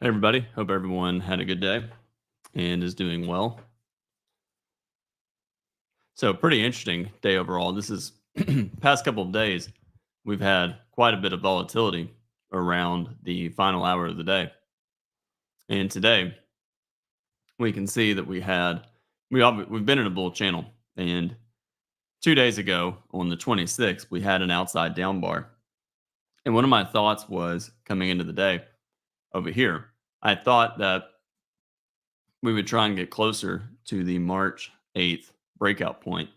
Hey everybody, hope everyone had a good day and is doing well. So pretty interesting day overall. This is past couple of days. we've had quite a bit of volatility around the final hour of the day. And today, we can see that we've been in a bull channel, and 2 days ago on the 26th, we had an outside down bar. And one of my thoughts was coming into the day over here, I thought that we would try and get closer to the March 8th breakout point.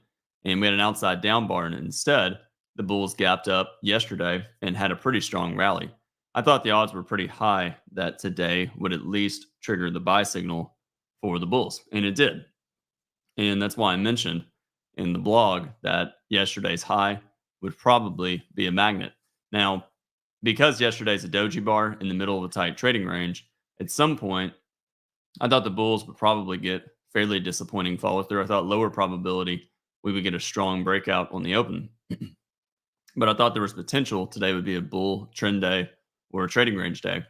And we had an outside down bar, and instead, the bulls gapped up yesterday and had a pretty strong rally. I thought the odds were pretty high that today would at least trigger the buy signal for the bulls, and it did. And that's why I mentioned in the blog that yesterday's high would probably be a magnet. Now, because yesterday's a doji bar in the middle of a tight trading range, at some point I thought the bulls would probably get fairly disappointing follow through. I thought lower probability we would get a strong breakout on the open. But I thought there was potential today would be a bull trend day or a trading range day,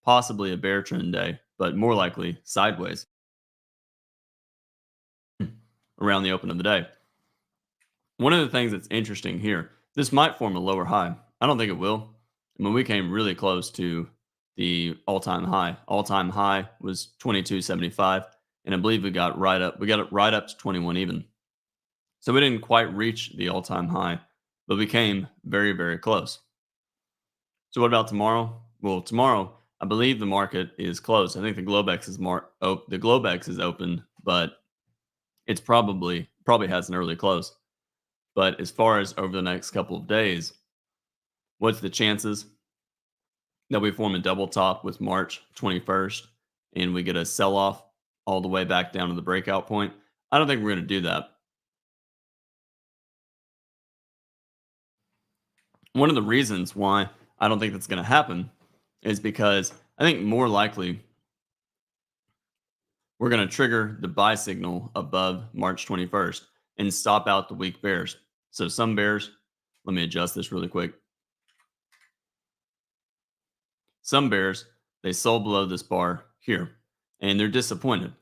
possibly a bear trend day, but more likely sideways around the open of the day. One of the things that's interesting here, this might form a lower high. I don't think it will. I mean, we came really close to the all-time high. All-time high was 22.75, and I believe we got it right up to 21 even. So we didn't quite reach the all-time high, but we came very, very close. So what about tomorrow? Well, tomorrow I believe the market is closed. I think the Globex the Globex is open, but it's probably has an early close. But as far as over the next couple of days, what's the chances that we form a double top with March 21st and we get a sell off all the way back down to the breakout point? I don't think we're going to do that. One of the reasons why I don't think that's going to happen is because I think more likely we're going to trigger the buy signal above March 21st and stop out the weak bears. So some bears, let me adjust this really quick. Some bears, they sold below this bar here, and they're disappointed.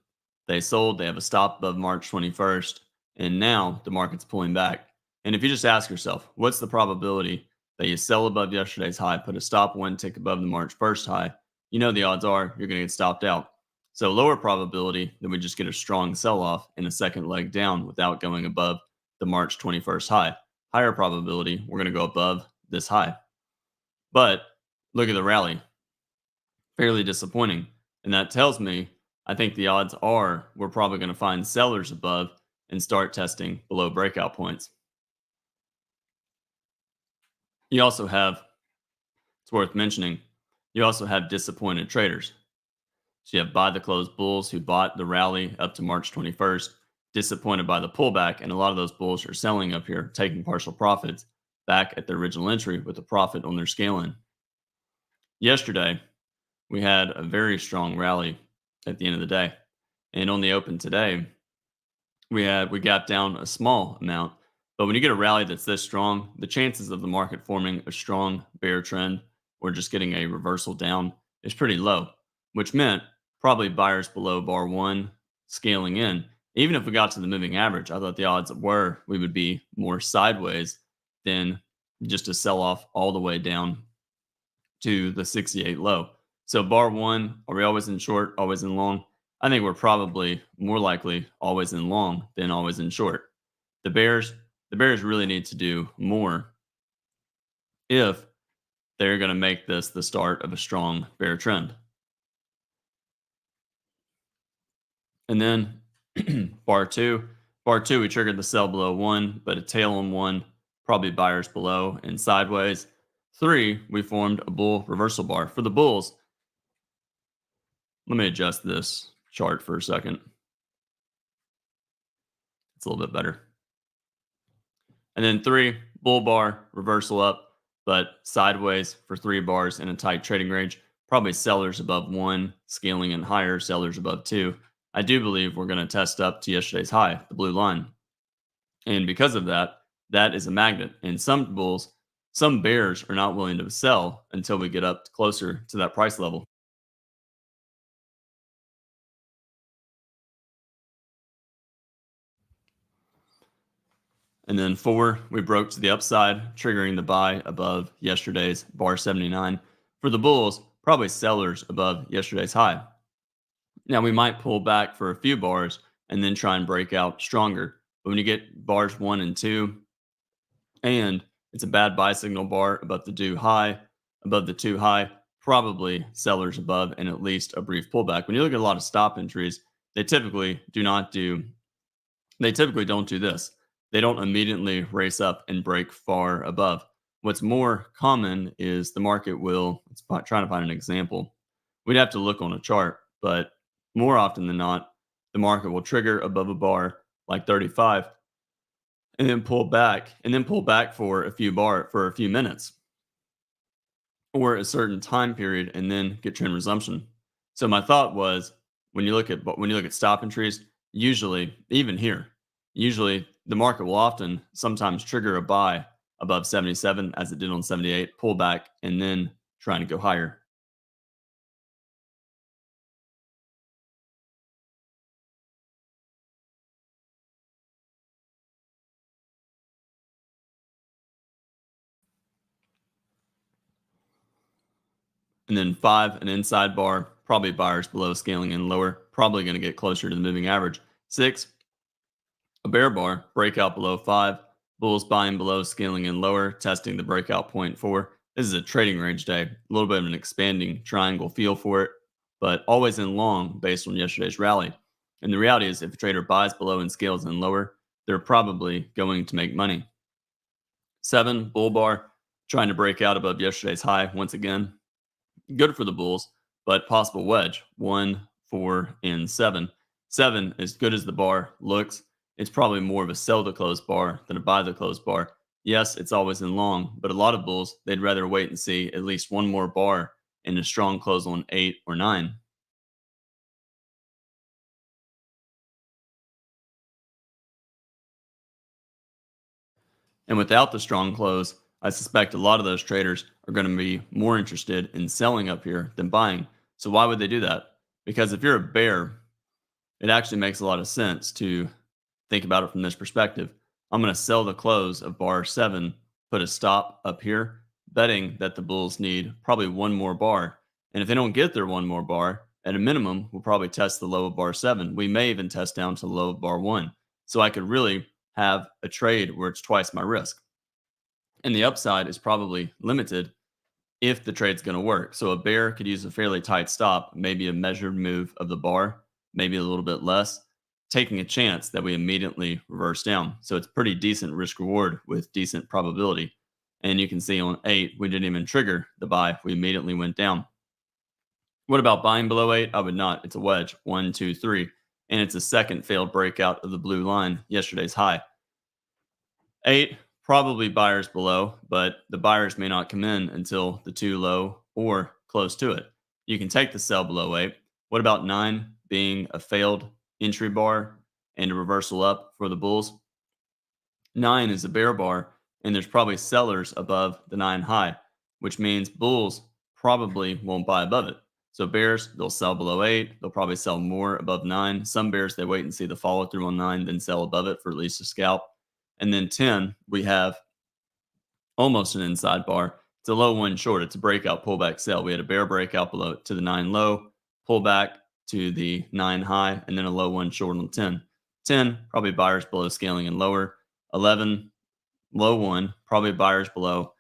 They sold, they have a stop above March 21st, and now the market's pulling back. And if you just ask yourself, what's the probability that you sell above yesterday's high, put a stop one tick above the March 1st high? You know the odds are you're going to get stopped out. So lower probability that we just get a strong sell-off and a second leg down without going above the March 21st high. Higher probability we're going to go above this high. But look at the rally. Fairly disappointing. And that tells me I think the odds are we're probably going to find sellers above and start testing below breakout points. You also have, it's worth mentioning, you also have disappointed traders. So you have buy the close bulls who bought the rally up to March 21st, disappointed by the pullback, and a lot of those bulls are selling up here, taking partial profits back at their original entry with a profit on their scaling. Yesterday, we had a very strong rally at the end of the day. And on the open today, we gapped down a small amount. But when you get a rally that's this strong, the chances of the market forming a strong bear trend or just getting a reversal down is pretty low, which meant probably buyers below bar one scaling in. Even if we got to the moving average, I thought the odds were we would be more sideways than just a sell off all the way down to the 68 low. So bar one, are we always in short, always in long? I think we're probably more likely always in long than always in short. The Bears really need to do more if they're going to make this the start of a strong bear trend. And then bar two, we triggered the sell below one, but a tail on one, probably buyers below and sideways. Three, we formed a bull reversal bar. For the bulls, let me adjust this chart for a second. It's a little bit better. And then three, bull bar, reversal up, but sideways for 3 bars in a tight trading range. Probably sellers above one, scaling in higher, sellers above two. I do believe we're going to test up to yesterday's high, the blue line. And because of that, that is a magnet. And some bears are not willing to sell until we get up closer to that price level. And then 4, we broke to the upside, triggering the buy above yesterday's bar 79. For the bulls, probably sellers above yesterday's high. Now, we might pull back for a few bars and then try and break out stronger. But when you get bars 1 and 2, and it's a bad buy signal bar above the 2 high, probably sellers above and at least a brief pullback. When you look at a lot of stop entries, they typically do not do they typically don't do this. They don't immediately race up and break far above. What's more common is the market will, trying to find an example. We'd have to look on a chart, but more often than not, the market will trigger above a bar like 35 and then pull back for a few minutes or a certain time period and then get trend resumption. So my thought was when you look at stop entries, usually even here, usually the market will often sometimes trigger a buy above 77 as it did on 78, pull back and then trying to go higher. And then 5, an inside bar, probably buyers below scaling in lower, probably going to get closer to the moving average. 6, a bear bar, breakout below 5, bulls buying below, scaling in lower, testing the breakout point 4. This is a trading range day, a little bit of an expanding triangle feel for it, but always in long based on yesterday's rally. And the reality is, if a trader buys below and scales in lower, they're probably going to make money. 7, bull bar, trying to break out above yesterday's high once again. Good for the Bulls, but possible wedge 1, 4, and 7. 7, as good as the bar looks, it's probably more of a sell the close bar than a buy the close bar. Yes, it's always in long, but a lot of bulls, they'd rather wait and see at least one more bar and a strong close on 8 or 9. And without the strong close, I suspect a lot of those traders are going to be more interested in selling up here than buying. So why would they do that? Because if you're a bear, it actually makes a lot of sense to think about it from this perspective. I'm going to sell the close of bar 7, put a stop up here, betting that the bulls need probably one more bar. And if they don't get their one more bar, at a minimum, we'll probably test the low of bar 7. We may even test down to the low of bar 1. So I could really have a trade where it's twice my risk. And the upside is probably limited if the trade's going to work. So a bear could use a fairly tight stop, maybe a measured move of the bar, maybe a little bit less, taking a chance that we immediately reverse down. So it's pretty decent risk reward with decent probability. And you can see on 8, we didn't even trigger the buy. We immediately went down. What about buying below 8? I would not. It's a wedge 1, 2, 3. And it's a second failed breakout of the blue line, yesterday's high. 8, probably buyers below, but the buyers may not come in until the 2 low or close to it. You can take the sell below 8. What about 9 being a failed entry bar and a reversal up for the bulls? 9 is a bear bar, and there's probably sellers above the 9 high, which means bulls probably won't buy above it. So bears, they'll sell below 8. They'll probably sell more above 9. Some bears, they wait and see the follow through on 9, then sell above it for at least a scalp. And then 10, we have almost an inside bar. It's a low one short. It's a breakout pullback sell. We had a bear breakout below to the 9 low, pullback to the 9 high, and then a low one short on 10. 10, probably buyers below scaling and lower. 11, low one, probably buyers below,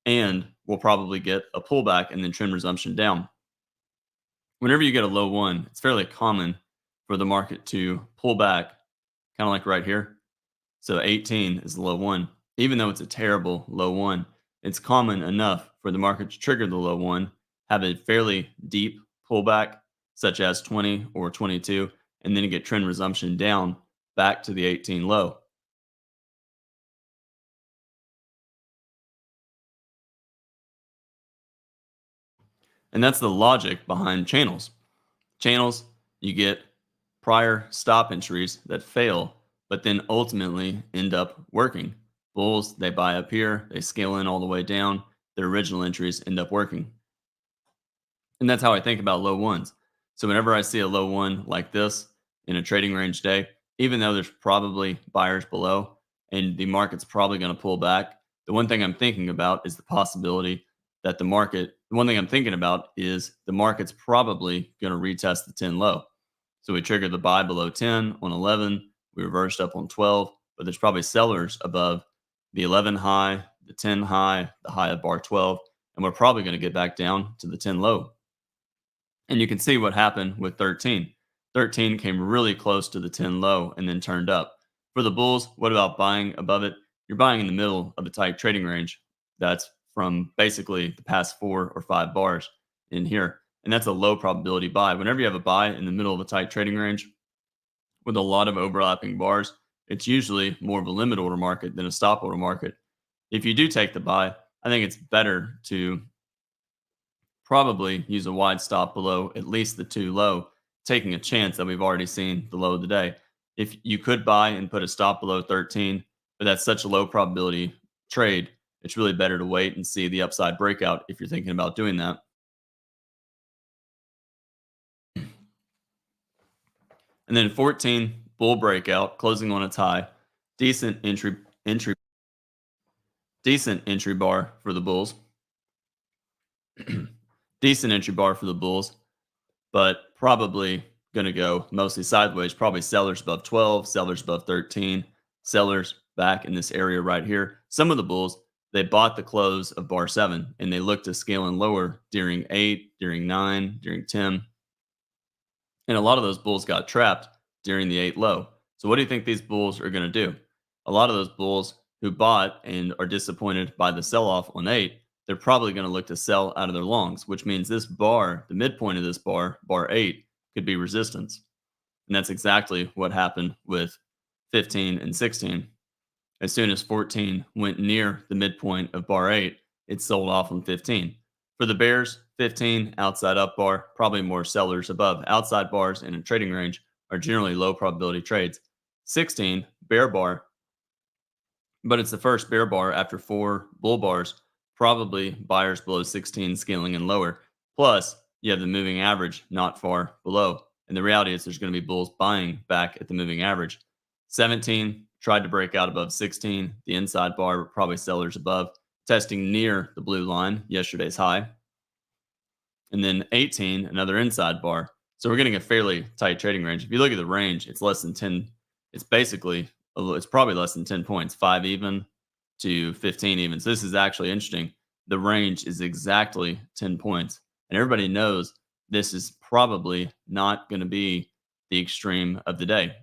and we'll probably get a pullback and then trend resumption down. Whenever you get a low one, it's fairly common for the market to pull back, kind of like right here. So 18 is the low one. Even though it's a terrible low one, it's common enough for the market to trigger the low one, have a fairly deep pullback, such as 20 or 22, and then get trend resumption down back to the 18 low. And that's the logic behind channels. Channels, you get prior stop entries that fail, but then ultimately end up working. Bulls, they buy up here, they scale in all the way down. Their original entries end up working. And that's how I think about low ones. So whenever I see a low one like this in a trading range day, even though there's probably buyers below, and the market's probably going to pull back. The one thing I'm thinking about is the possibility that the one thing I'm thinking about is the market's probably going to retest the 10 low. So we triggered the buy below 10 on 11. We reversed up on 12, but there's probably sellers above the 11 high, the 10 high, the high of bar 12, and we're probably going to get back down to the 10 low. And you can see what happened with 13. 13 came really close to the 10 low and then turned up. For the bulls, what about buying above it? You're buying in the middle of a tight trading range. That's from basically the past 4 or 5 bars in here. And that's a low probability buy. Whenever you have a buy in the middle of a tight trading range with a lot of overlapping bars, it's usually more of a limit order market than a stop order market. If you do take the buy, I think it's better to probably use a wide stop below at least the 2 low, taking a chance that we've already seen the low of the day. If you could buy and put a stop below 13, but that's such a low probability trade, it's really better to wait and see the upside breakout if you're thinking about doing that. And then 14, bull breakout, closing on its high. Decent entry decent entry bar for the bulls. Decent entry bar for the bulls, but probably going to go mostly sideways. Probably sellers above 12, sellers above 13, sellers back in this area right here. Some of the bulls, they bought the close of bar 7 and they looked to scale in lower during 8, during 9, during 10. And a lot of those bulls got trapped during the 8 low. So what do you think these bulls are going to do? A lot of those bulls who bought and are disappointed by the sell off on 8, they're probably going to look to sell out of their longs, which means this bar, the midpoint of this bar, bar 8, could be resistance. And that's exactly what happened with 15 and 16. As soon as 14 went near the midpoint of bar 8, it sold off on 15. For the bears, 15 outside up bar, probably more sellers above. Outside bars in a trading range are generally low probability trades. 16 bear bar, but it's the first bear bar after 4 bull bars, probably buyers below 16 scaling and lower. Plus, you have the moving average not far below. And the reality is there's going to be bulls buying back at the moving average. 17 tried to break out above 16. The inside bar, probably sellers above, testing near the blue line, yesterday's high. And then 18, another inside bar. So we're getting a fairly tight trading range. If you look at the range, it's less than 10. It's basically, it's probably less than 10 points, 5 even to 15 even. So this is actually interesting. The range is exactly 10 points. And everybody knows this is probably not going to be the extreme of the day,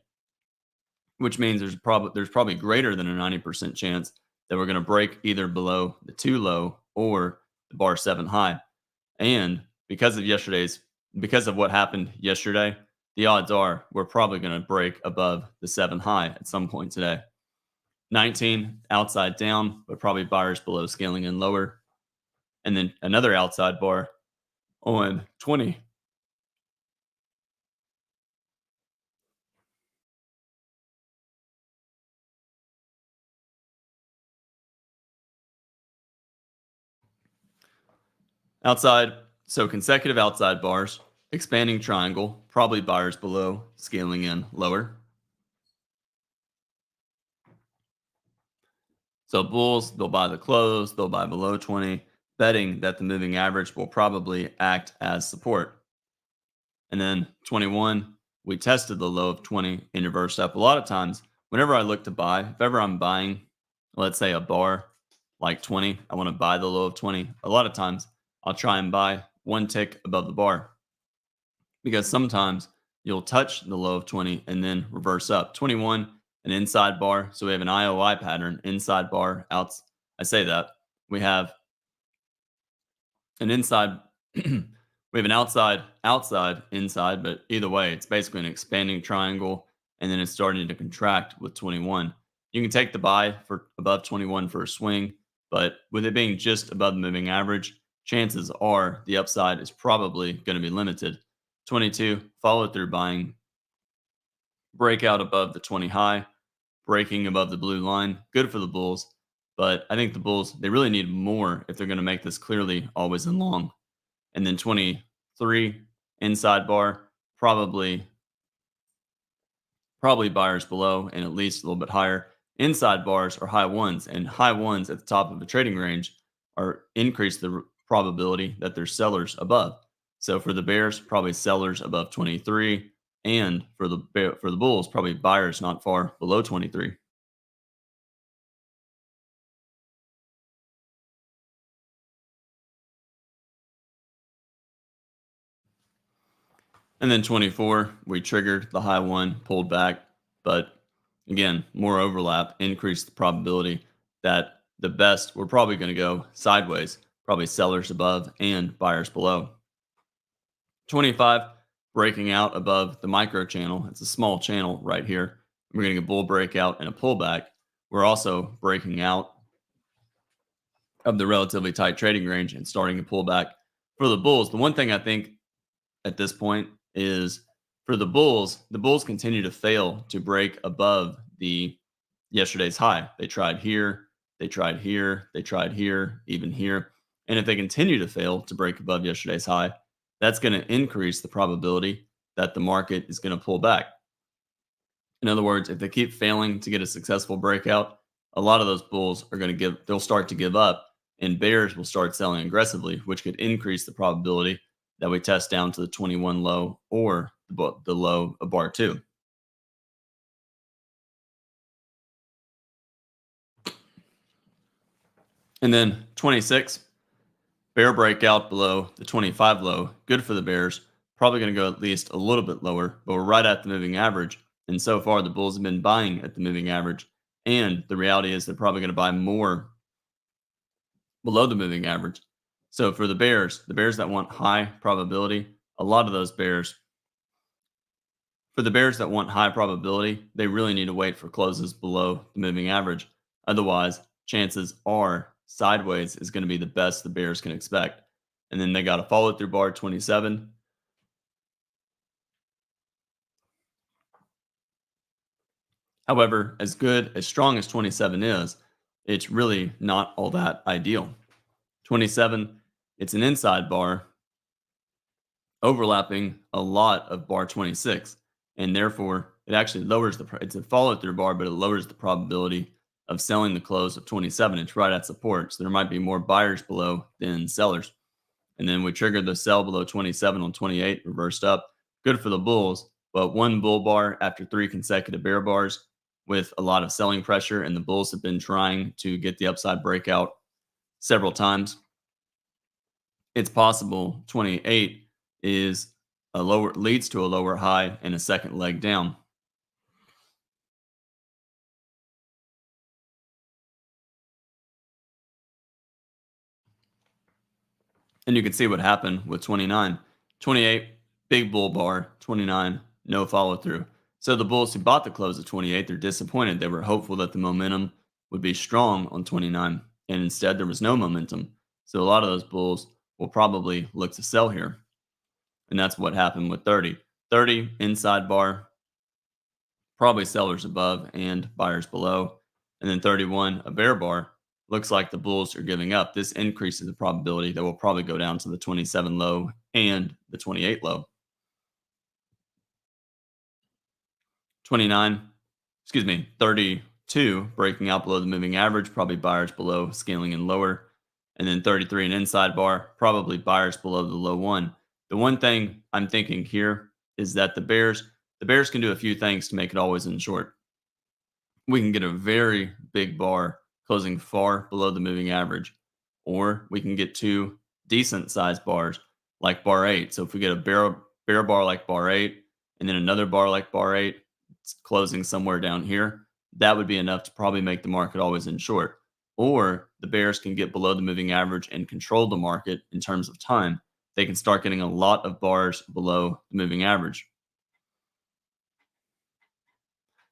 which means there's probably greater than a 90% chance that we're going to break either below the 2 low or the bar 7 high. And because of what happened yesterday, the odds are we're probably going to break above the 7 high at some point today. 19 outside down, but probably buyers below scaling and lower. And then another outside bar on 20. Outside, so consecutive outside bars, expanding triangle, probably buyers below, scaling in lower. So bulls, they'll buy the close, they'll buy below 20, betting that the moving average will probably act as support. And then 21, we tested the low of 20 and reversed up. A lot of times, whenever I look to buy, if ever I'm buying, let's say a bar like 20, I want to buy the low of 20. A lot of times, I'll try and buy one tick above the bar because sometimes you'll touch the low of 20 and then reverse up. 21, an inside bar. So we have an IOI pattern, inside bar, outs. I say that. We have an inside, we have an outside, inside, but either way, it's basically an expanding triangle and then it's starting to contract with 21. You can take the buy for above 21 for a swing, but with it being just above the moving average, chances are the upside is probably going to be limited. 22, follow through buying, breakout above the 20 high, breaking above the blue line. Good for the bulls, but I think the bulls, they really need more if they're going to make this clearly always in long. And then 23, inside bar, probably buyers below and at least a little bit higher. Inside bars are high ones, and high ones at the top of the trading range are increase the probability that there's sellers above. So for the bears, probably sellers above 23, and for the bulls, probably buyers not far below 23. And then 24, we triggered the high one, pulled back, but again, more overlap increased the probability that the best we're probably going to go sideways, probably sellers above and buyers below. 25, breaking out above the micro channel. It's a small channel right here. We're getting a bull breakout and a pullback. We're also breaking out of the relatively tight trading range and starting to pull back for the bulls. The one thing I think at this point is for the bulls continue to fail to break above the yesterday's high. They tried here, they tried here, they tried here, even here. And if they continue to fail to break above yesterday's high, that's going to increase the probability that the market is going to pull back. In other words, if they keep failing to get a successful breakout, a lot of those bulls are going to they'll start to give up and bears will start selling aggressively, which could increase the probability that we test down to the 21 low or the low of bar two. And then 26, bear breakout below the 25 low, good for the bears. Probably going to go at least a little bit lower, but we're right at the moving average. And so far, the bulls have been buying at the moving average. And the reality is they're probably going to buy more below the moving average. So for the bears that want high probability, a lot of those bears, for the bears that want high probability, they really need to wait for closes below the moving average. Otherwise, chances are sideways is going to be the best the bears can expect. And then they got to follow through bar 27. However, as strong as 27 is, it's really not all that ideal. 27, it's an inside bar overlapping a lot of bar 26, and therefore it actually lowers it's a follow through bar, but it lowers the probability of selling the close of 27. It's right at support, so there might be more buyers below than sellers. And then we triggered the sell below 27 on 28, reversed up. Good for the bulls, but one bull bar after three consecutive bear bars with a lot of selling pressure, and the bulls have been trying to get the upside breakout several times. It's possible 28 is a lower leads to a lower high and a second leg down. And you can see what happened with 29. 28, big bull bar. 29, no follow through. So the bulls who bought the close of 28, they're disappointed. They were hopeful that the momentum would be strong on 29, and instead there was no momentum. So a lot of those bulls will probably look to sell here. And that's what happened with 30. 30, inside bar, probably sellers above and buyers below. And then 31, a bear bar. Looks like the bulls are giving up. This increases the probability that we'll probably go down to the 27 low and the 28 low. 29, 32, breaking out below the moving average, probably buyers below, scaling in lower. And then 33, an inside bar, probably buyers below the low one. The one thing I'm thinking here is that the bears can do a few things to make it always in short. We can get a very big bar closing far below the moving average, or we can get two decent sized bars like bar 8. So if we get a bear bar like bar 8 and then another bar like bar 8, it's closing somewhere down here, that would be enough to probably make the market always in short. Or the bears can get below the moving average and control the market in terms of time. They can start getting a lot of bars below the moving average.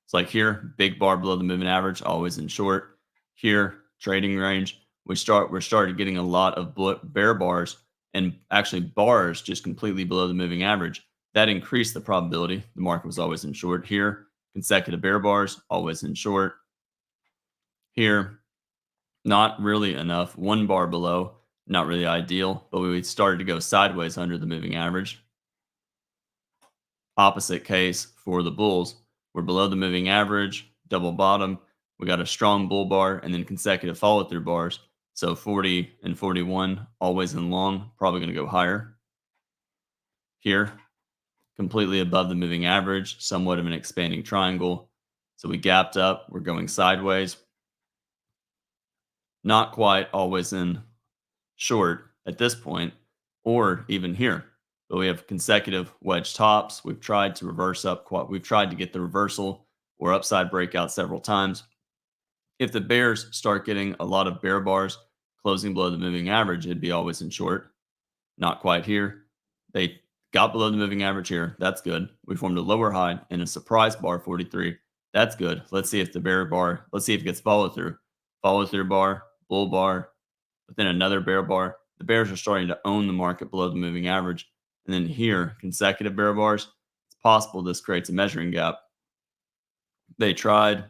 It's like here, big bar below the moving average, always in short. Here, trading range, we're started getting a lot of bear bars and actually bars just completely below the moving average. That increased the probability the market was always in short. Here, consecutive bear bars, always in short. Here, not really enough. One bar below, not really ideal, but we started to go sideways under the moving average. Opposite case for the bulls. We're below the moving average, double bottom. We got a strong bull bar and then consecutive follow through bars. So 40 and 41, always in long, probably going to go higher. Here, completely above the moving average, somewhat of an expanding triangle. So we gapped up, we're going sideways. Not quite always in short at this point, or even here. But we have consecutive wedge tops. We've tried to reverse up, we've tried to get the reversal or upside breakout several times. If the bears start getting a lot of bear bars closing below the moving average, it'd be always in short. Not quite here. They got below the moving average here. That's good. We formed a lower high and a surprise bar 43. That's good. Let's see if the bear bar, let's see if it gets followed through. Follow through bar, bull bar, but then another bear bar. The bears are starting to own the market below the moving average. And then here, consecutive bear bars. It's possible this creates a measuring gap. They tried,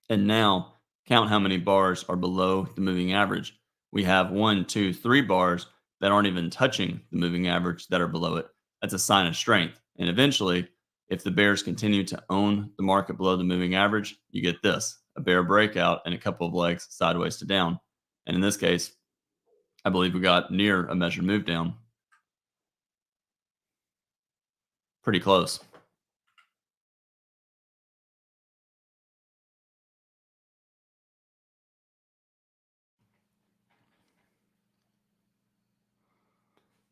and now count how many bars are below the moving average. We have 1, 2, 3 bars that aren't even touching the moving average that are below it. That's a sign of strength. And eventually, if the bears continue to own the market below the moving average, you get this, a bear breakout and a couple of legs sideways to down. And in this case, I believe we got near a measured move down. Pretty close.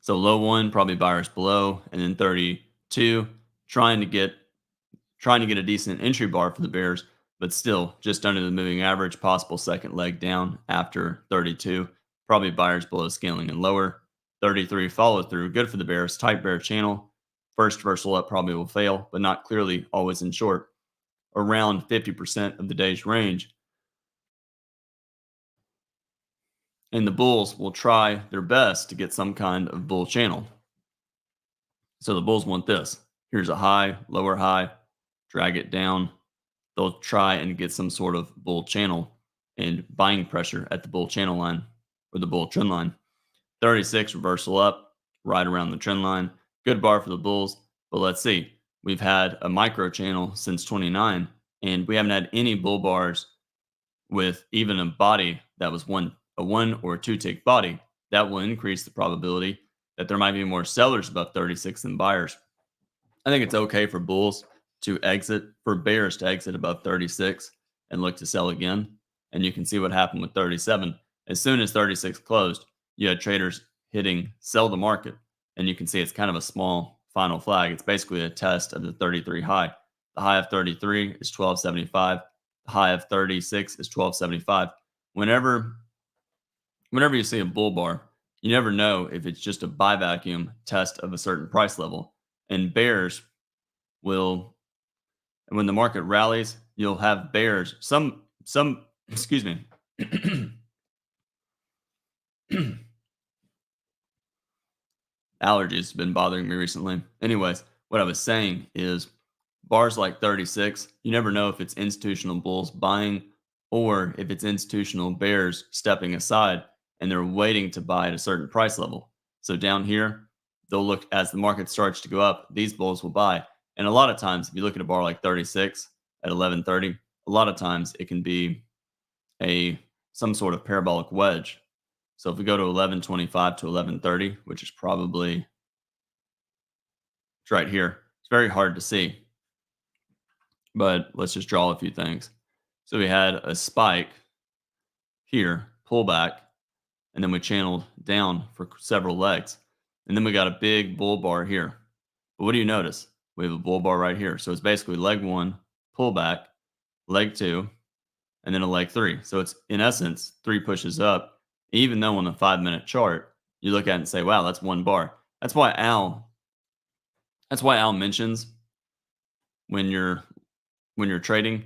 So low one, probably buyers below, and then 32, trying to get a decent entry bar for the bears, but still just under the moving average, possible second leg down after 32, probably buyers below scaling and lower. 33 follow through, good for the bears, tight bear channel. First reversal up probably will fail, but not clearly always in short. Around 50% of the day's range. And the bulls will try their best to get some kind of bull channel. So the bulls want this. Here's a high, lower high, drag it down. They'll try and get some sort of bull channel and buying pressure at the bull channel line or the bull trend line. 36 reversal up, right around the trend line. Good bar for the bulls, but let's see. We've had a micro channel since 29, and we haven't had any bull bars with even a body that was a one or a two tick body. That will increase the probability that there might be more sellers above 36 than buyers. I think it's okay for bulls to exit, for bears to exit above 36 and look to sell again. And you can see what happened with 37. As soon as 36 closed, you had traders hitting sell the market. And you can see it's kind of a small final flag. It's basically a test of the 33 high. The high of 33 is 1275. The high of 36 is 1275. Whenever you see a bull bar, you never know if it's just a buy vacuum test of a certain price level. And bears will, when the market rallies, you'll have bears. Excuse me. Allergies have been bothering me recently. Anyways, what I was saying is bars like 36, you never know if it's institutional bulls buying or if it's institutional bears stepping aside and they're waiting to buy at a certain price level. So down here, they'll look as the market starts to go up, these bulls will buy. And a lot of times, if you look at a bar like 36 at 1130, a lot of times it can be some sort of parabolic wedge. So if we go to 1125 to 1130, which is probably it's right here, it's very hard to see. But let's just draw a few things. So we had a spike here, pullback, and then we channeled down for several legs. And then we got a big bull bar here. But what do you notice? We have a bull bar right here. So it's basically leg one, pullback, leg two, and then a leg three. So it's in essence 3 pushes up. Even though on the 5-minute chart, you look at it and say, wow, that's one bar. That's why Al mentions when you're trading,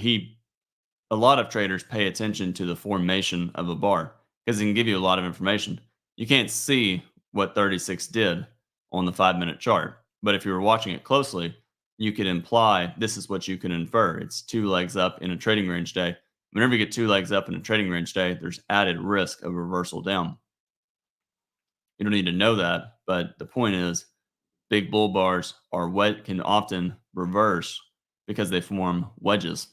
a lot of traders pay attention to the formation of a bar because it can give you a lot of information. You can't see what 36 did on the 5-minute chart, but if you were watching it closely, you could imply this is what you can infer. It's 2 legs up in a trading range day. Whenever you get 2 legs up in a trading range day, there's added risk of reversal down. You don't need to know that, but the point is big bull bars can often reverse because they form wedges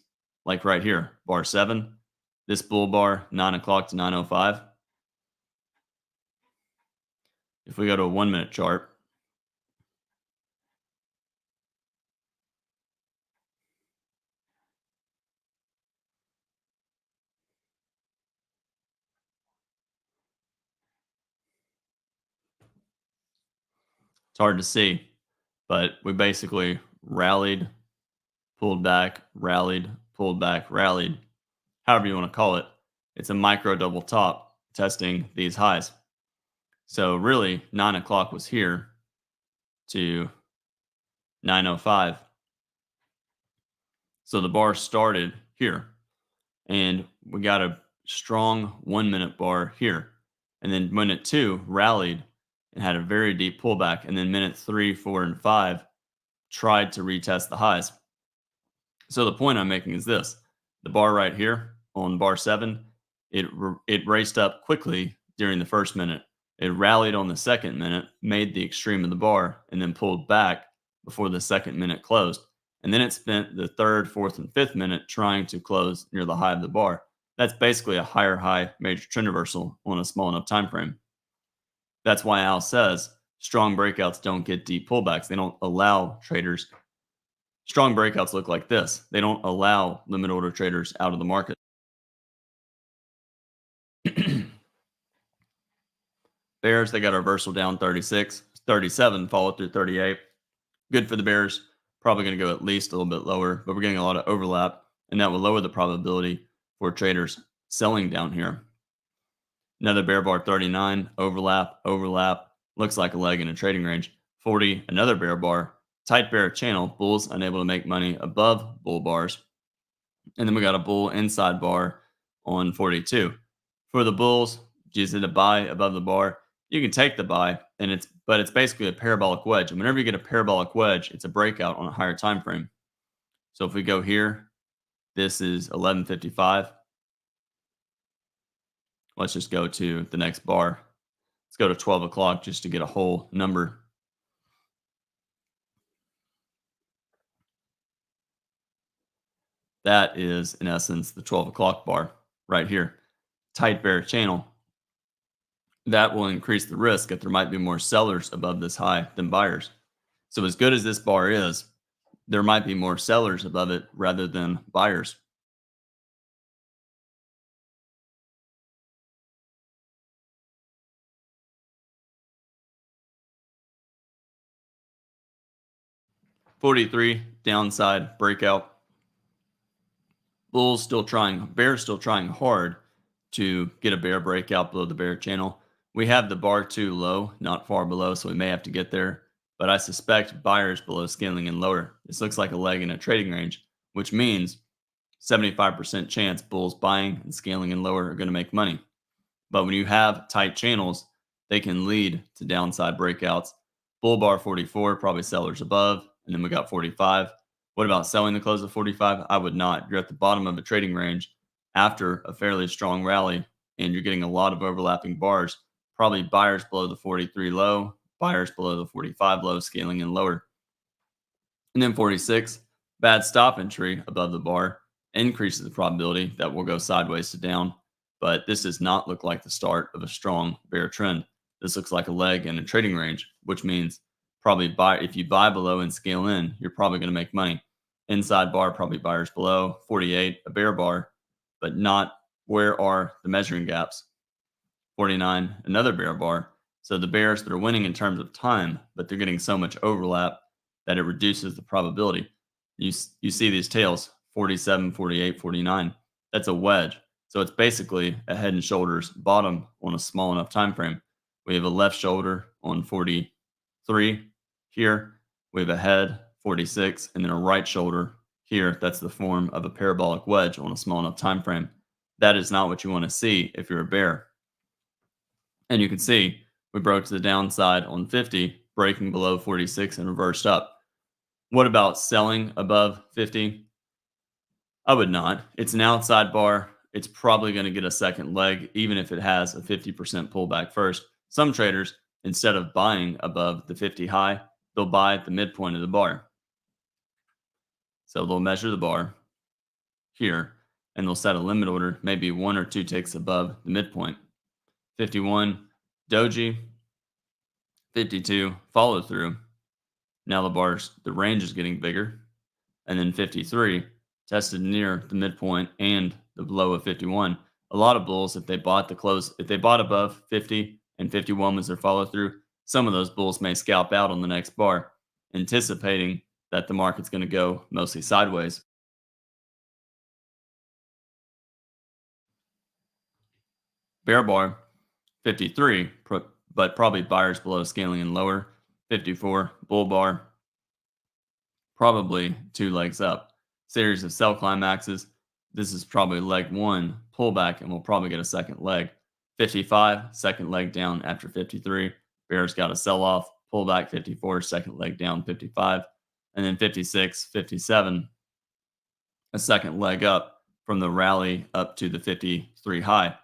like right here, bar 7, this bull bar, 9 o'clock to 9:05. If we go to a 1-minute chart, it's hard to see, but we basically rallied, pulled back, rallied, pulled back, rallied, however you want to call it. It's a micro double top testing these highs. So really, 9 o'clock was here to 9:05. So the bar started here, and we got a strong 1-minute bar here. And then minute 2 rallied and had a very deep pullback. And then minute 3, 4, and 5 tried to retest the highs. So the point I'm making is this: the bar right here on bar 7, it raced up quickly during the first minute. It rallied on the second minute, made the extreme of the bar, and then pulled back before the second minute closed. And then it spent the third, fourth, and fifth minute trying to close near the high of the bar. That's basically a higher high major trend reversal on a small enough time frame. That's why Al says strong breakouts don't get deep pullbacks. They don't allow traders. Strong breakouts look like this. They don't allow limit order traders out of the market. Bears, they got a reversal down 36, 37, followed through 38. Good for the Bears. Probably going to go at least a little bit lower, but we're getting a lot of overlap, and that will lower the probability for traders selling down here. Another bear bar 39, overlap, overlap. Looks like a leg in a trading range. 40, another bear bar. Tight bear channel. Bulls unable to make money above bull bars. And then we got a bull inside bar on 42. For the bulls, is it a buy above the bar? You can take the buy, and it's basically a parabolic wedge. And whenever you get a parabolic wedge, it's a breakout on a higher time frame. So if we go here, this is 11:55. Let's just go to the next bar. Let's go to 12 o'clock just to get a whole number. That is, in essence, the 12 o'clock bar right here. Tight bear channel. That will increase the risk if there might be more sellers above this high than buyers. So as good as this bar is, there might be more sellers above it rather than buyers. $43 downside breakout. Bulls still trying, bears still trying hard to get a bear breakout below the bear channel. We have the bar too low, not far below, so we may have to get there. But I suspect buyers below scaling and lower. This looks like a leg in a trading range, which means 75% chance bulls buying and scaling and lower are going to make money. But when you have tight channels, they can lead to downside breakouts. Bull bar 44, probably sellers above. And then we got 45. What about selling the close of 45? I would not. You're at the bottom of a trading range after a fairly strong rally, and you're getting a lot of overlapping bars. Probably buyers below the 43 low, buyers below the 45 low, scaling and lower. And then 46, bad stop entry above the bar increases the probability that we'll go sideways to down. But this does not look like the start of a strong bear trend. This looks like a leg in a trading range, which means probably buy. If you buy below and scale in, you're probably going to make money. Inside bar, probably buyers below. 48, a bear bar, but not where are the measuring gaps. 49, another bear bar. So the bears that are winning in terms of time, but they're getting so much overlap that it reduces the probability. You see these tails, 47, 48, 49. That's a wedge. So it's basically a head and shoulders bottom on a small enough time frame. We have a left shoulder on 43 here. We have a head, 46, and then a right shoulder here. That's the form of a parabolic wedge on a small enough time frame. That is not what you want to see if you're a bear. And you can see we broke to the downside on 50, breaking below 46 and reversed up. What about selling above 50? I would not. It's an outside bar. It's probably going to get a second leg, even if it has a 50% pullback first. Some traders, instead of buying above the 50 high, they'll buy at the midpoint of the bar. So they'll measure the bar here, and they'll set a limit order maybe 1 or 2 ticks above the midpoint. 51, doji. 52, follow through. Now the range is getting bigger. And then 53, tested near the midpoint and the low of 51. A lot of bulls, if they bought the close, if they bought above 50 and 51 was their follow through, some of those bulls may scalp out on the next bar, anticipating that the market's going to go mostly sideways. Bear bar, 53, but probably buyers below scaling and lower. 54, bull bar, probably 2 legs up. Series of sell climaxes. This is probably leg 1, pullback, and we'll probably get a second leg. 55, second leg down after 53. Bears got a sell off, pullback 54, second leg down 55. And then 56, 57, a second leg up from the rally up to the 53 high.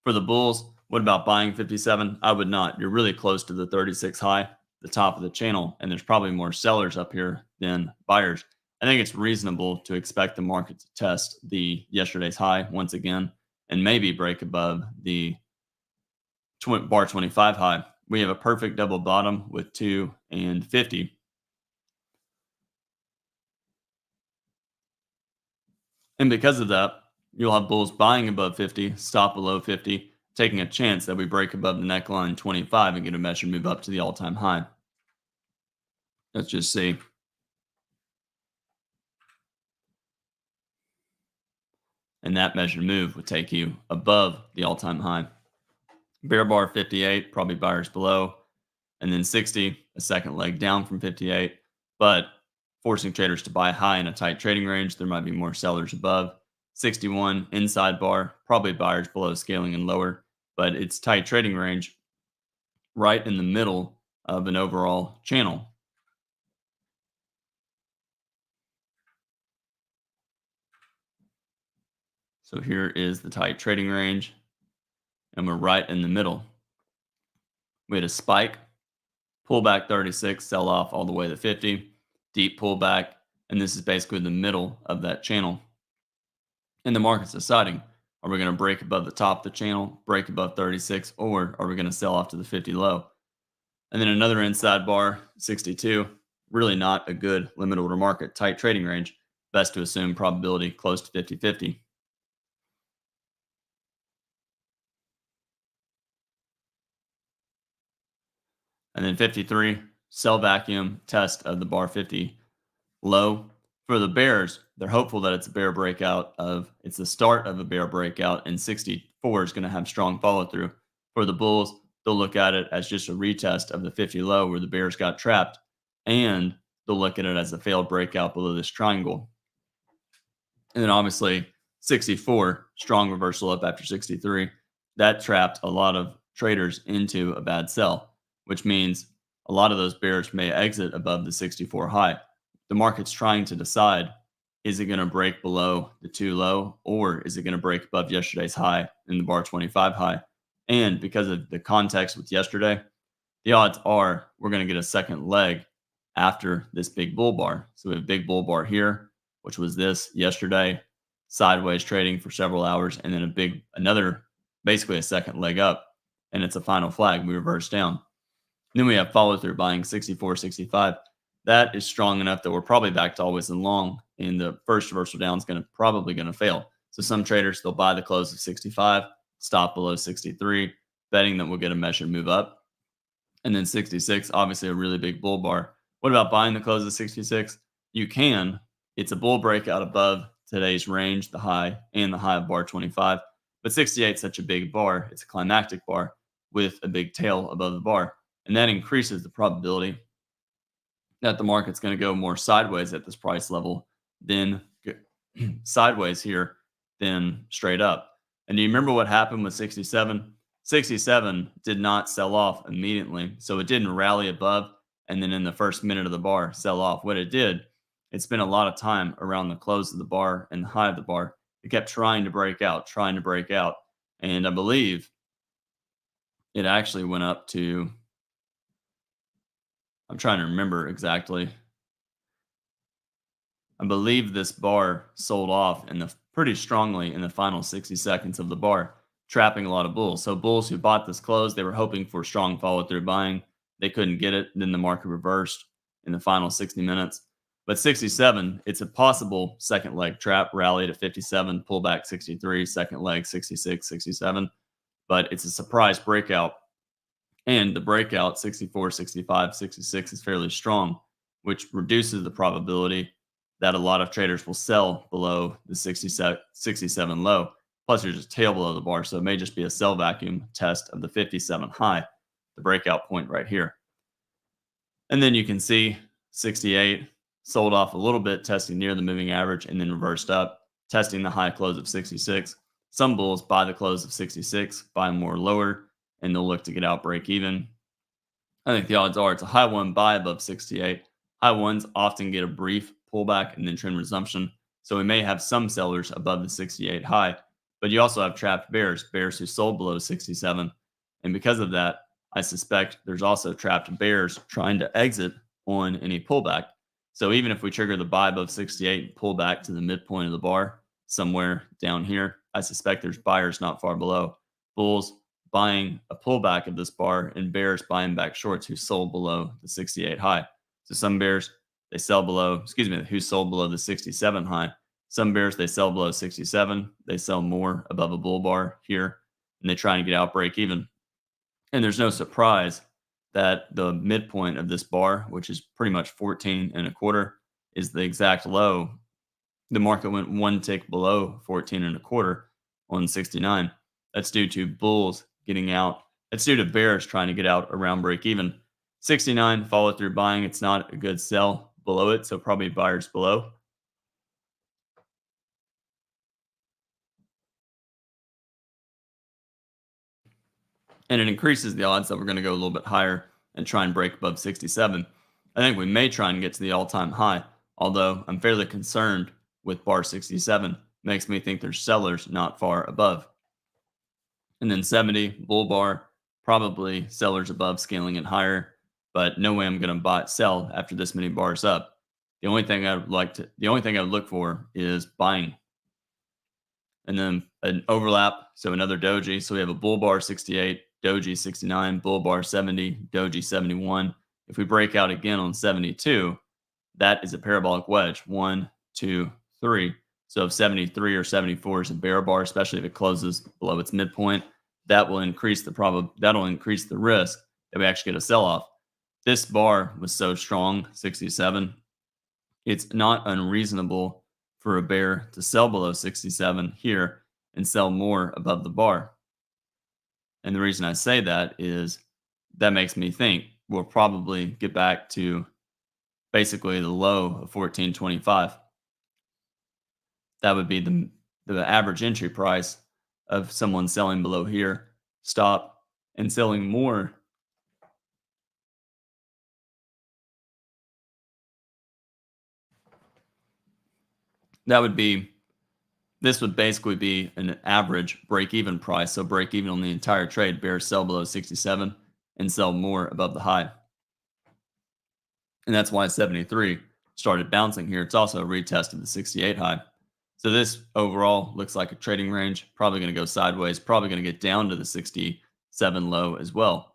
For the bulls, what about buying 57? I would not. You're really close to the 36 high, the top of the channel, and there's probably more sellers up here than buyers. I think it's reasonable to expect the market to test the yesterday's high once again and maybe break above the bar 25 high. We have a perfect double bottom with 2 and 50. And because of that, you'll have bulls buying above 50, stop below 50, taking a chance that we break above the neckline 25 and get a measured move up to the all-time high. Let's just see. And that measured move would take you above the all-time high. Bear bar 58, probably buyers below. And then 60, a second leg down from 58, but forcing traders to buy high in a tight trading range. There might be more sellers above. 61, inside bar, probably buyers below scaling and lower, but it's tight trading range right in the middle of an overall channel. So here is the tight trading range, and we're right in the middle. We had a spike, pullback 36, sell off all the way to 50, deep pullback, and this is basically the middle of that channel. And the market's deciding, are we going to break above the top of the channel, break above 36, or are we going to sell off to the 50 low? And then another inside bar, 62, really not a good limit order market, tight trading range. Best to assume probability close to 50-50. And then 53, sell vacuum, test of the bar 50 low. For the bears, they're hopeful that it's a bear breakout it's the start of a bear breakout, and 64 is going to have strong follow through. For the bulls, they'll look at it as just a retest of the 50 low where the bears got trapped, and they'll look at it as a failed breakout below this triangle. And then obviously 64, strong reversal up after 63. That trapped a lot of traders into a bad sell, which means a lot of those bears may exit above the 64 high. The market's trying to decide, is it going to break below the 2 low, or is it going to break above yesterday's high in the bar 25 high? And because of the context with yesterday, the odds are we're going to get a second leg after this big bull bar. So we have a big bull bar here, which was this yesterday, sideways trading for several hours, and then another, basically a second leg up, and it's a final flag. We reverse down. And then we have follow through buying 64, 65. That is strong enough that we're probably back to always in long, and the first reversal down is probably going to fail. So some traders, they'll buy the close of 65, stop below 63, betting that we'll get a measured move up. And then 66, obviously a really big bull bar. What about buying the close of 66? You can. It's a bull breakout above today's range, the high and the high of bar 25. But 68 is such a big bar. It's a climactic bar with a big tail above the bar. And that increases the probability that the market's going to go more sideways at this price level than sideways here than straight up. And do you remember what happened with 67? 67 did not sell off immediately. So it didn't rally above and then in the first minute of the bar sell off. What it did, it spent a lot of time around the close of the bar and the high of the bar. It kept trying to break out. And I believe it actually went up to, I'm trying to remember exactly. I believe this bar sold off in the pretty strongly in the final 60 seconds of the bar, trapping a lot of bulls. So bulls who bought this close, they were hoping for strong follow through buying. They couldn't get it. Then the market reversed in the final 60 minutes. But 67, it's a possible second leg trap, rallied at 57, pullback 63, second leg 66, 67. But it's a surprise breakout. And the breakout 64, 65, 66 is fairly strong, which reduces the probability that a lot of traders will sell below the 67 low. Plus, there's a tail below the bar, so it may just be a sell vacuum test of the 57 high, the breakout point right here. And then you can see 68 sold off a little bit, testing near the moving average, and then reversed up, testing the high close of 66. Some bulls buy the close of 66, buy more lower, and they'll look to get out break even. I think the odds are it's a high one buy above 68. High ones often get a brief pullback and then trend resumption. So we may have some sellers above the 68 high, but you also have trapped bears who sold below 67. And because of that, I suspect there's also trapped bears trying to exit on any pullback. So even if we trigger the buy above 68 and pull back to the midpoint of the bar, somewhere down here, I suspect there's buyers not far below. Bulls buying a pullback of this bar and bears buying back shorts who sold below the 68 high. So some bears, they sell below, who sold below the 67 high. Some bears, they sell below 67. They sell more above a bull bar here, and they try and get out break even. And there's no surprise that the midpoint of this bar, which is pretty much 14 and a quarter, is the exact low. The market went one tick below 14 and a quarter on 69. That's due to bulls getting out. That's due to bears trying to get out around break even. 69, follow through buying. It's not a good sell below it, so probably buyers below. And it increases the odds that we're going to go a little bit higher and try and break above 67. I think we may try and get to the all-time high, although I'm fairly concerned with bar 67. Makes me think there's sellers not far above. And then 70, bull bar, probably sellers above, scaling it higher, but no way I'm going to sell after this many bars up. The only thing I would look for is buying. And then an overlap, so another doji. So we have a bull bar 68, doji 69, bull bar 70, doji 71. If we break out again on 72, that is a parabolic wedge. 1, 2, 3. So if 73 or 74 is a bear bar, especially if it closes below its midpoint, that will increase that'll increase the risk that we actually get a sell-off. This bar was so strong, 67. It's not unreasonable for a bear to sell below 67 here and sell more above the bar. And the reason I say that is that makes me think we'll probably get back to basically the low of 1425. That would be the average entry price of someone selling below here, stop, and selling more. This would basically be an average break-even price. So break even on the entire trade, bears sell below 67 and sell more above the high. And that's why 73 started bouncing here. It's also a retest of the 68 high. So this overall looks like a trading range, probably going to go sideways, probably going to get down to the 67 low as well.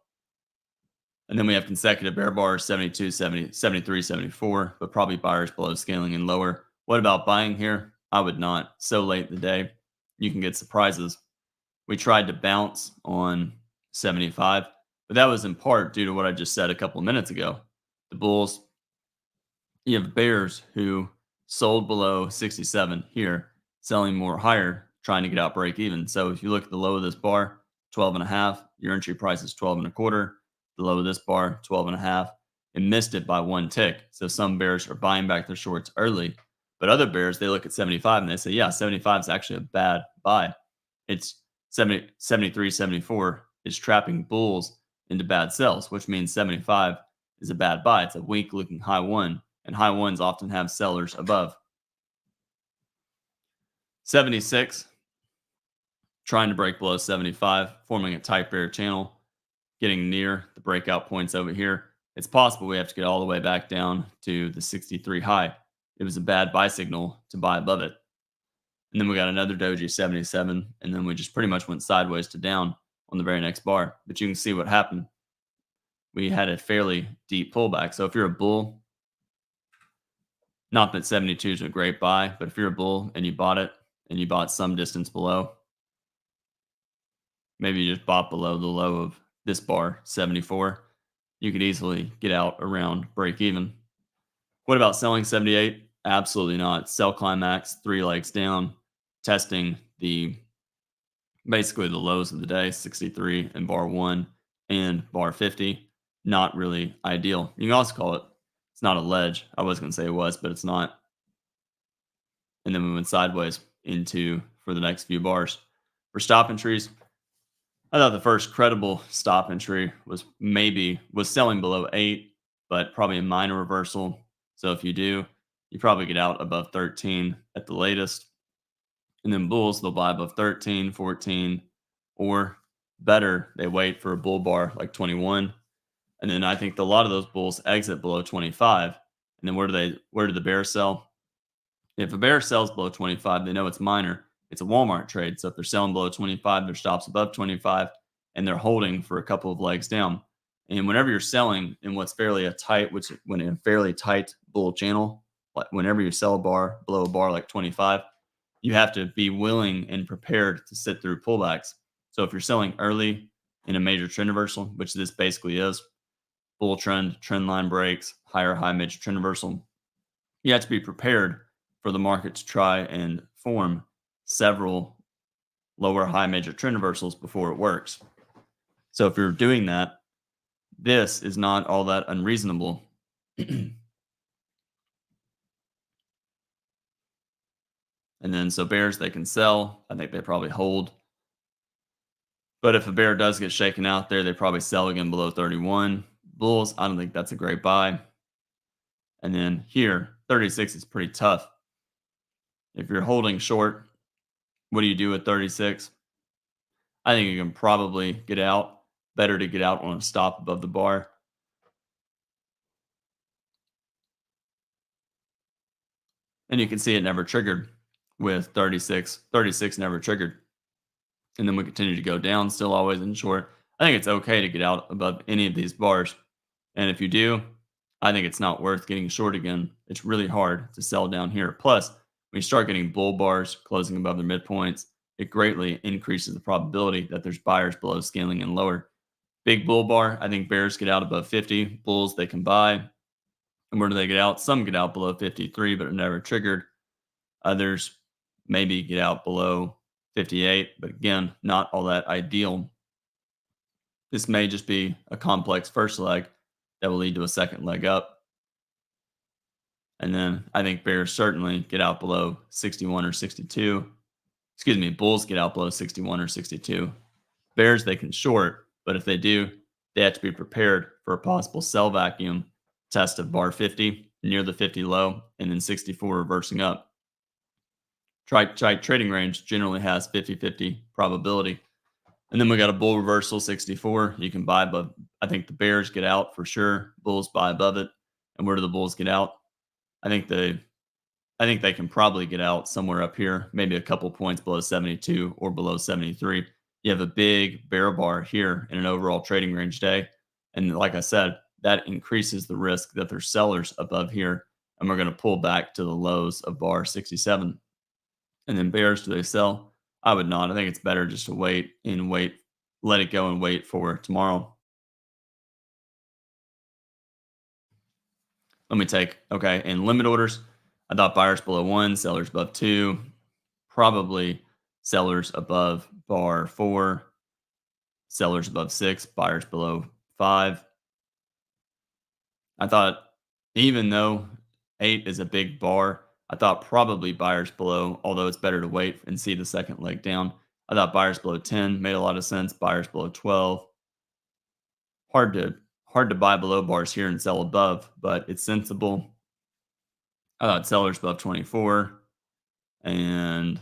And then we have consecutive bear bars, 72, 70, 73, 74, but probably buyers below scaling and lower. What about buying here? I would not. So late in the day, you can get surprises. We tried to bounce on 75, but that was in part due to what I just said a couple of minutes ago. The bulls, you have bears who sold below 67 here, selling more higher, trying to get out break even. So if you look at the low of this bar, 12 and a half, your entry price is 12 and a quarter. The low of this bar, 12 and a half. It missed it by one tick. So some bears are buying back their shorts early, but other bears, they look at 75 and they say, yeah, 75 is actually a bad buy. It's 70, 73, 74 is trapping bulls into bad sells, which means 75 is a bad buy. It's a weak looking high one, and high ones often have sellers above. 76, trying to break below 75, forming a tight bear channel, getting near the breakout points over here. It's possible we have to get all the way back down to the 63 high. It was a bad buy signal to buy above it. And then we got another doji 77, and then we just pretty much went sideways to down on the very next bar. But you can see what happened. We had a fairly deep pullback. So if you're a bull, not that 72 is a great buy, but if you're a bull and you bought it and you bought some distance below, maybe you just bought below the low of this bar, 74, you could easily get out around break even. What about selling 78? Absolutely not. Sell climax, 3 legs down, testing the basically the lows of the day, 63 and bar 1 and bar 50. Not really ideal. You can also call it, it's not a ledge. I was going to say it was, but it's not. And then we went sideways into for the next few bars. For stop entries, I thought the first credible stop entry was selling below 8, but probably a minor reversal. So if you do, you probably get out above 13 at the latest. And then bulls, they'll buy above 13, 14, or better, they wait for a bull bar like 21. And then I think a lot of those bulls exit below 25. And then where do the bears sell? If a bear sells below 25, they know it's minor. It's a Walmart trade. So if they're selling below 25, their stops above 25, and they're holding for a couple of legs down. And whenever you're selling in what's fairly a tight, when in a fairly tight bull channel, like whenever you sell a bar below a bar like 25, you have to be willing and prepared to sit through pullbacks. So if you're selling early in a major trend reversal, which this basically is, bull trend, trend line breaks, higher high major trend reversal, you have to be prepared for the market to try and form several lower high major trend reversals before it works. So if you're doing that, this is not all that unreasonable. And then so bears, they can sell. I think they probably hold. But if a bear does get shaken out there, they probably sell again below 31. Bulls, I don't think that's a great buy. And then here, 36 is pretty tough. If you're holding short, what do you do at 36? I think you can probably get out. Better to get out on a stop above the bar. And you can see it never triggered with 36. 36 never triggered. And then we continue to go down, still always in short. I think it's okay to get out above any of these bars. And if you do, I think it's not worth getting short again. It's really hard to sell down here. Plus, when you start getting bull bars closing above their midpoints, it greatly increases the probability that there's buyers below scaling and lower. Big bull bar, I think bears get out above 50. Bulls, they can buy. And where do they get out? Some get out below 53, but are never triggered. Others maybe get out below 58, but again, not all that ideal. This may just be a complex first leg that will lead to a second leg up. And then I think bears certainly get out below 61 or 62. Excuse me, bulls get out below 61 or 62. Bears, they can short, but if they do, they have to be prepared for a possible sell vacuum test of bar 50 near the 50 low and then 64 reversing up. Trading range generally has 50-50 probability. And then we got a bull reversal 64. You can buy above. I think the bears get out for sure. Bulls buy above it. And where do the bulls get out? I think they can probably get out somewhere up here, maybe a couple points below 72 or below 73. You have a big bear bar here in an overall trading range day. And like I said, that increases the risk that there's sellers above here. And we're going to pull back to the lows of bar 67. And then bears, do they sell? I would not. I think it's better just to wait, let it go and wait for tomorrow. Let me take, okay, in limit orders, I thought buyers below 1, sellers above 2, probably sellers above bar 4, sellers above 6, buyers below 5. I thought even though 8 is a big bar, I thought probably buyers below, although it's better to wait and see the second leg down. I thought buyers below 10 made a lot of sense. Buyers below 12. Hard to buy below bars here and sell above, but it's sensible. I thought sellers above 24 and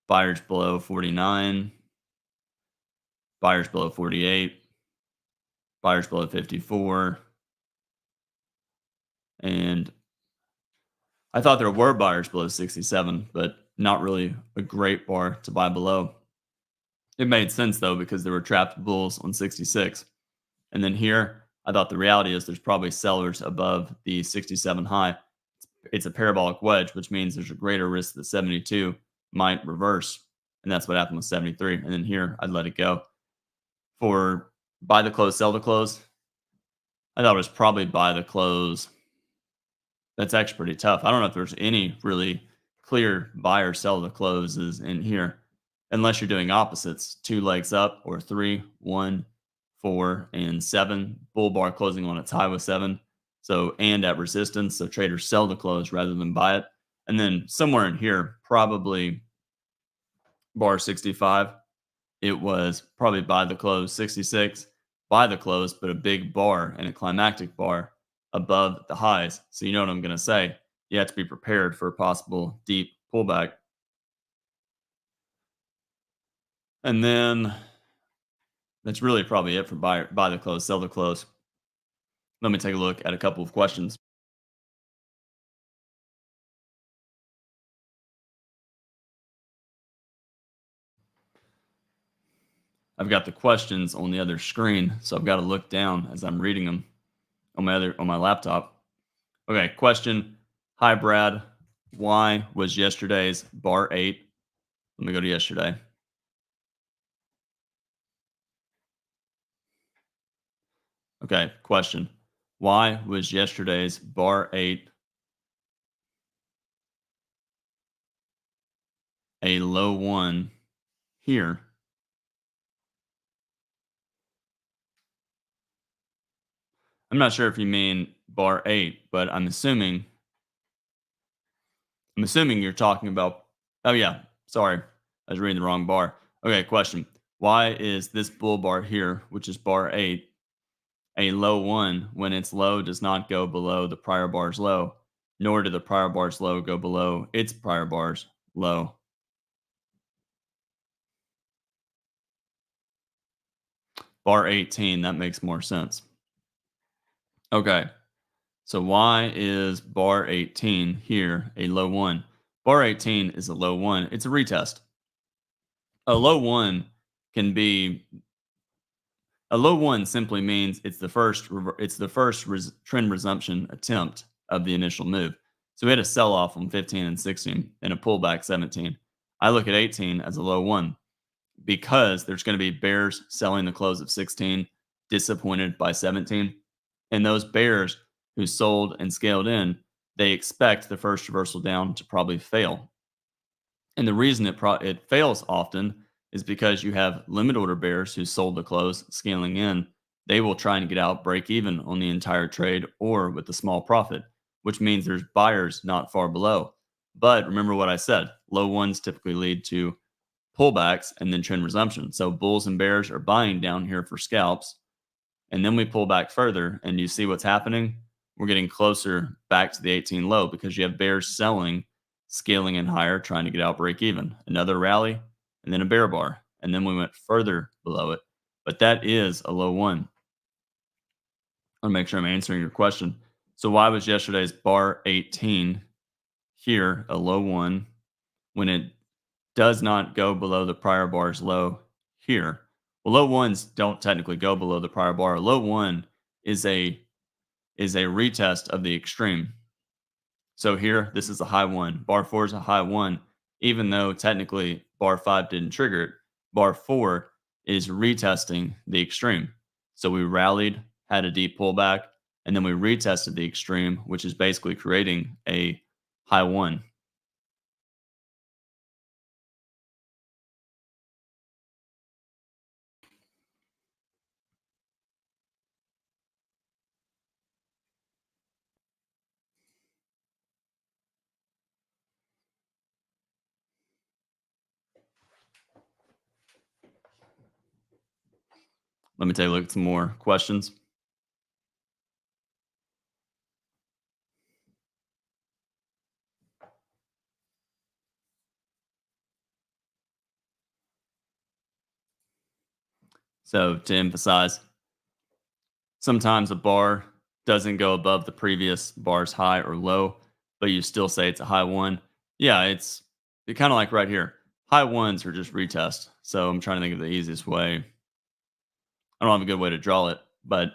buyers below 49, buyers below 48, buyers below 54, and I thought there were buyers below 67, but not really a great bar to buy below. It made sense though because there were trapped bulls on 66. And then here, I thought the reality is there's probably sellers above the 67 high. It's a parabolic wedge, which means there's a greater risk that 72 might reverse. And that's what happened with 73. And then here, I'd let it go. For buy the close, sell the close, I thought it was probably buy the close. That's actually pretty tough. I don't know if there's any really clear buy or sell the closes in here, unless you're doing opposites, two legs up or three, one, four, and seven. Bull bar closing on its high with seven. So, and at resistance. So traders sell the close rather than buy it. And then somewhere in here, probably bar 65. It was probably buy the close 66, buy the close, but a big bar and a climactic bar above the highs. So you know what I'm going to say. You have to be prepared for a possible deep pullback. And then that's really probably it for buy the close, sell the close. Let me take a look at a couple of questions. I've got the questions on the other screen, so I've got to look down as I'm reading them on my laptop. Okay, question. Hi Brad. Why was yesterday's bar 8? Let me go to yesterday. Okay, question. Why was yesterday's bar 8 a low 1 here? I'm not sure if you mean bar 8, but I'm assuming you're talking about. Oh yeah, sorry. I was reading the wrong bar. Okay, question. Why is this bull bar here, which is bar 8, a low 1 when its low does not go below the prior bar's low, nor did the prior bar's low go below its prior bar's low? Bar 18, that makes more sense. Okay, so why is bar 18 here a low 1? Bar 18 is a low 1. It's a retest. A low 1 can be a low 1 simply means it's the first trend resumption attempt of the initial move. So we had a sell off on 15 and 16 and a pullback 17. I look at 18 as a low 1 because there's going to be bears selling the close of 16, disappointed by 17. And those bears who sold and scaled in, they expect the first reversal down to probably fail. And the reason it fails often is because you have limit order bears who sold the close, scaling in. They will try and get out break even on the entire trade or with a small profit, which means there's buyers not far below. But remember what I said, low ones typically lead to pullbacks and then trend resumption. So bulls and bears are buying down here for scalps. And then we pull back further and you see what's happening. We're getting closer back to the 18 low because you have bears selling, scaling in higher, trying to get out break even. Another rally and then a bear bar. And then we went further below it. But that is a low 1. I want to make sure I'm answering your question. So why was yesterday's bar 18 here a low 1 when it does not go below the prior bar's low here? Well, low ones don't technically go below the prior bar. Low 1 is a retest of the extreme. So here, this is a high 1. Bar 4 is a high 1, even though technically bar 5 didn't trigger it. Bar 4 is retesting the extreme. So we rallied, had a deep pullback, and then we retested the extreme, which is basically creating a high 1. Let me take a look at some more questions. So to emphasize, sometimes a bar doesn't go above the previous bar's high or low, but you still say it's a high one. Yeah, it's kind of like right here. High ones are just retest. So I'm trying to think of the easiest way. I don't have a good way to draw it, but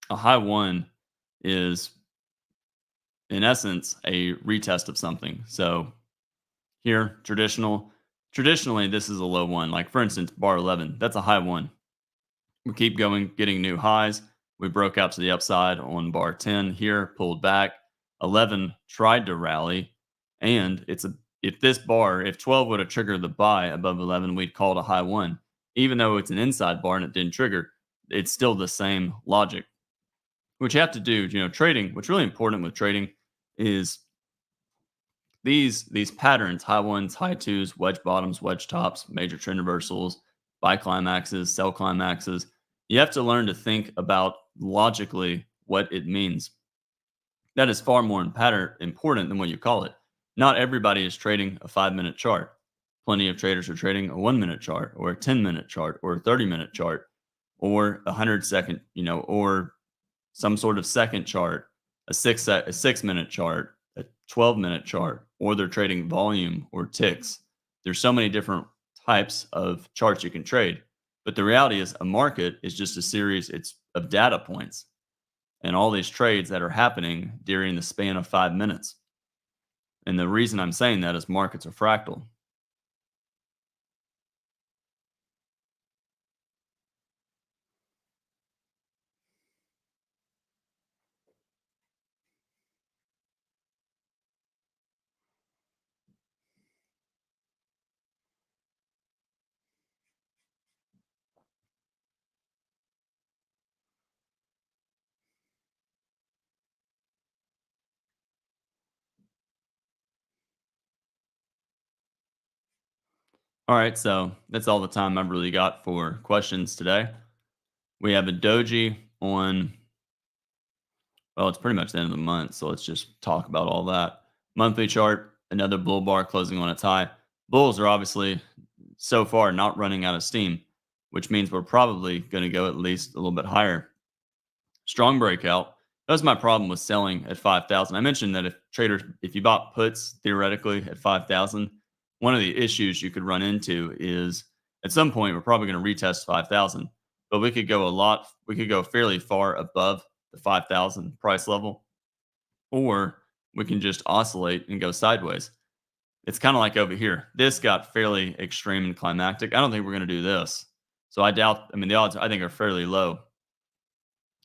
a high one is in essence a retest of something. So here, traditionally this is a low one. Like for instance, bar 11, that's a high one. We keep going, getting new highs. We broke out to the upside on bar 10 here, pulled back. 11 tried to rally, and if this bar, if 12 would have triggered the buy above 11, we'd call it a high one. Even though it's an inside bar and it didn't trigger, it's still the same logic. What you have to do, trading, what's really important with trading is these patterns, high ones, high twos, wedge bottoms, wedge tops, major trend reversals, buy climaxes, sell climaxes. You have to learn to think about logically what it means. That is far more important than what you call it. Not everybody is trading a 5-minute chart. Plenty of traders are trading a 1-minute chart or a 10-minute chart or a 30-minute chart or a 100-second, or some sort of second chart, a 6-minute chart, a 12-minute chart, or they're trading volume or ticks. There's so many different types of charts you can trade. But the reality is a market is just a series of data points and all these trades that are happening during the span of 5 minutes. And the reason I'm saying that is markets are fractal. All right, so that's all the time I've really got for questions today. We have a doji on, well, it's pretty much the end of the month, so let's just talk about all that. Monthly chart, another bull bar closing on its high. Bulls are obviously so far not running out of steam, which means we're probably going to go at least a little bit higher. Strong breakout. That was my problem with selling at 5,000. I mentioned that if you bought puts theoretically at 5,000, one of the issues you could run into is at some point we're probably going to retest 5,000, but we could go fairly far above the 5,000 price level, or we can just oscillate and go sideways. It's kind of like over here. This got fairly extreme and climactic. I don't think we're going to do this. So the odds I think are fairly low.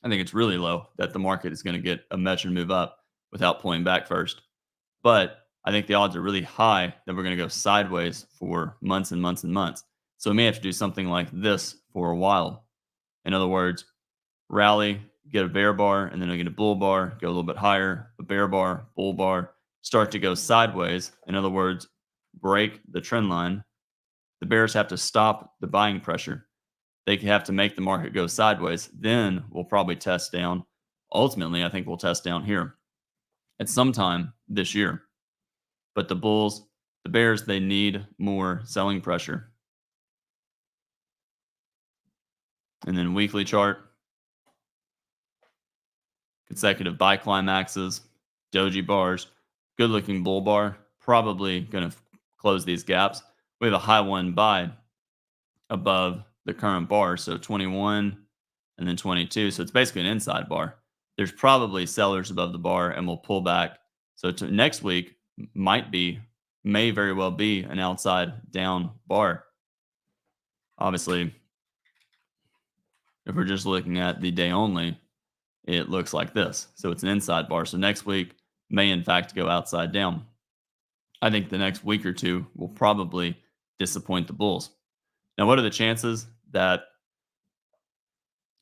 I think it's really low that the market is going to get a measured move up without pulling back first. But I think the odds are really high that we're going to go sideways for months and months and months. So we may have to do something like this for a while. In other words, rally, get a bear bar, and then we get a bull bar, go a little bit higher, a bear bar, bull bar, start to go sideways. In other words, break the trend line. The bears have to stop the buying pressure. They have to make the market go sideways. Then we'll probably test down. Ultimately, I think we'll test down here at some time this year. But the bears, they need more selling pressure. And then weekly chart, consecutive buy climaxes, doji bars, good looking bull bar, probably going to close these gaps. We have a high one buy above the current bar, so 21 and then 22. So it's basically an inside bar. There's probably sellers above the bar and we'll pull back. So next week may very well be an outside down bar. Obviously, if we're just looking at the day only, it looks like this. So it's an inside bar. So next week may in fact go outside down. I think the next week or two will probably disappoint the bulls. Now, what are the chances that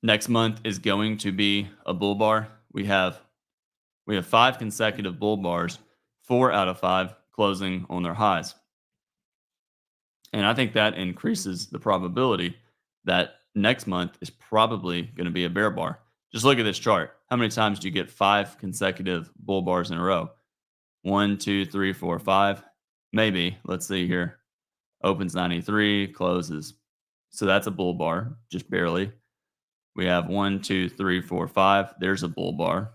next month is going to be a bull bar? We have 5 consecutive bull bars, 4 out of 5 closing on their highs. And I think that increases the probability that next month is probably going to be a bear bar. Just look at this chart. How many times do you get 5 consecutive bull bars in a row? 1, 2, 3, 4, 5. Maybe. Let's see here. Opens 93, closes. So that's a bull bar, just barely. We have 1, 2, 3, 4, 5. There's a bull bar.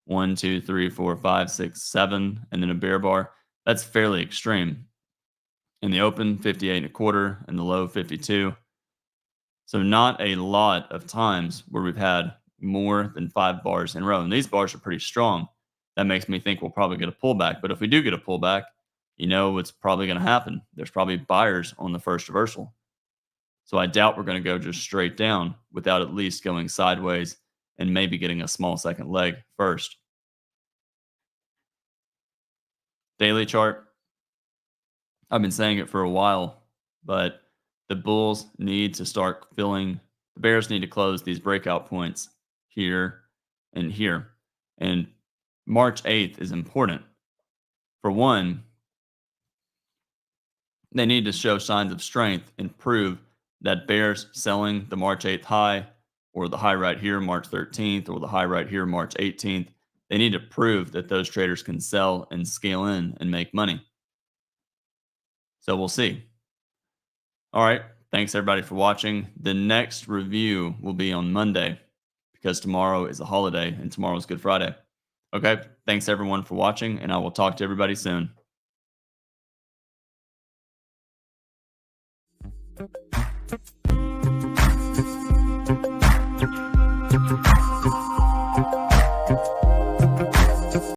one, two, three, four, five, six, seven, and then a bear bar. That's fairly extreme. In the open, 58 and a quarter, and the low, 52. So not a lot of times where we've had more than 5 bars in a row. And these bars are pretty strong. That makes me think we'll probably get a pullback. But if we do get a pullback, you know what's probably going to happen. There's probably buyers on the first reversal. So I doubt we're going to go just straight down without at least going sideways and maybe getting a small second leg first. Daily chart, I've been saying it for a while, but the bulls need to start filling, the bears need to close these breakout points here and here. And March 8th is important. For one, they need to show signs of strength and prove that bears selling the March 8th high or the high right here, March 13th, or the high right here, March 18th. They need to prove that those traders can sell and scale in and make money. So we'll see. All right. Thanks everybody for watching. The next review will be on Monday because tomorrow is a holiday and tomorrow is Good Friday. Okay. Thanks everyone for watching, and I will talk to everybody soon.